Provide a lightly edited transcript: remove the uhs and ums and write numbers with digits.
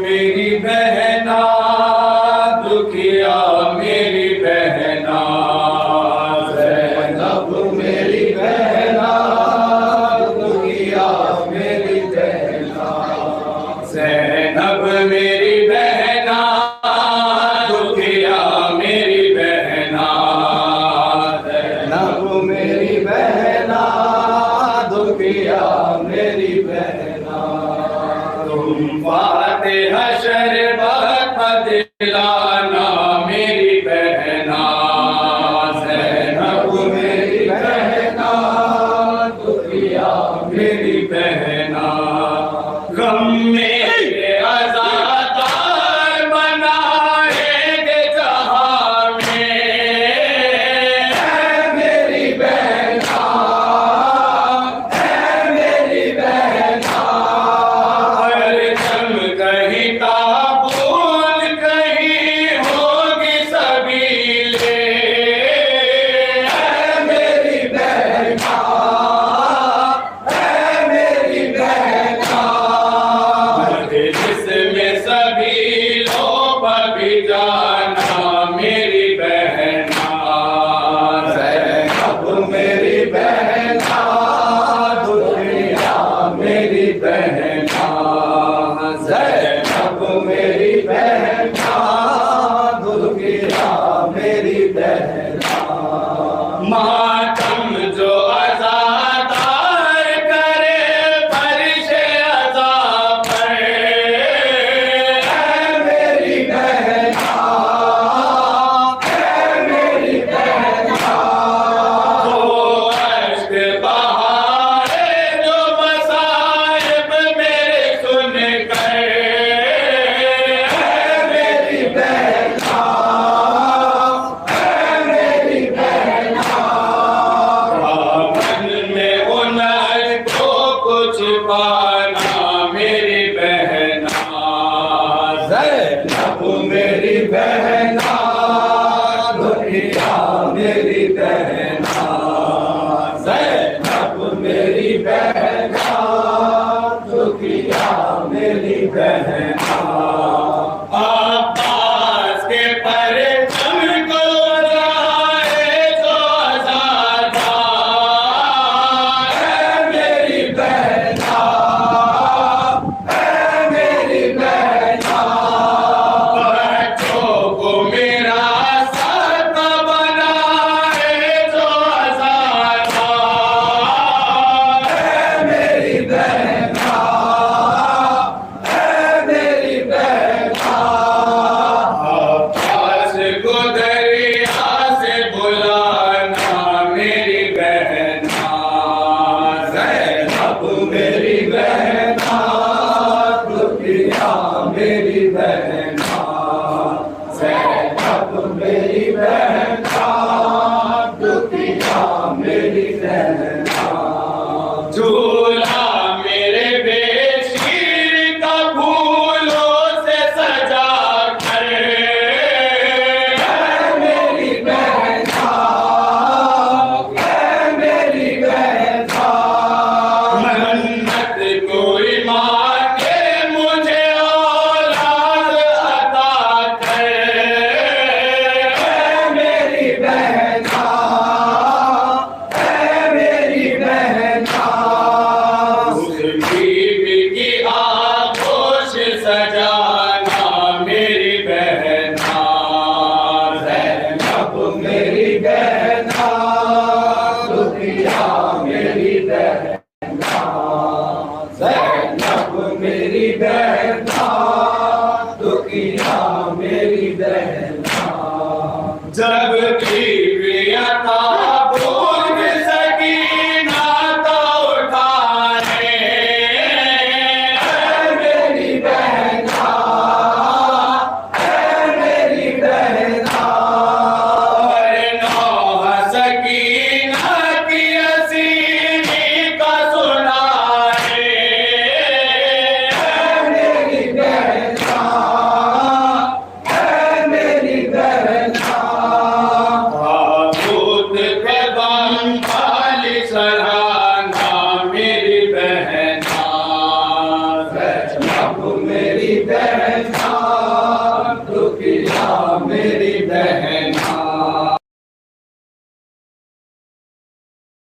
मेरी बहना दुखिया मेरी बहना ज़ैनब मेरी बहना दुखिया मेरी बहना ज़ैनब मेरी बहना दुखिया मेरी बहना ज़ैनब मेरी बहना दुखिया मेरी बहना तुम फातिहा शरबत दिलाना मेरी बहना ज़ैनब मेरी बहना दुखिया मेरी बहना गम मेरे आज़ादार बनाएंगे जहां में मेरी बहना मेरी बहना कहीं ताबूत कहीं होगी सबीले मेरी बहना मेरी बहना जिसमें सभी लोग भी जाना मेरी बहना ज़ैनब मेरी बहना दुनिया मेरी बहना ज़ैनब मेरी बहना दुर्गिया मेरी बहना मातम जो आज़ादार करे फर्शे अज़ा पर मेरी बहना मेरी बहना तो अश्क बहाए जो मसाइब मेरे सुन कर मेरी बहना मेरी बहना मन में उन को कुछ पाना मेरी बहना ज़ैनब मेरी बहना दुनिया मेरी बहना ज़ैनब मेरी बहना दुनिया मेरी बहना अब्बास के परचम को जाए तो आज़ादार मेरी बहना मेरी बहना बच्चों को मेरा साथ बनाए तो आज़ादार मेरी बहना मेरी बहना अब्बास को दरिया से बुलाना मेरी बहना ज़ैनब मेरी बहना दुनिया मेरी बहना ज़ैनब मेरी बहना दुनिया मेरी बहना झूला मेरे बेशीर का फूलों से सजा कर मेरी बहना मेरी बहना मन्नत कोई मांगे मुझे औलाद अता कर मेरी बहना मेरी बहना उस बीबी की आगोश सजाना मेरी बहना ज़ैनब मेरी बहना दुनिया मेरी बहना ज़ैनब मेरी बहना दुनिया मेरी बहना जब बीबियां ताबूत सकीना तो उठाए मेरी बहना मेरी बहना नौह सकीना की असीमी का सुनाए मेरी बहना बहना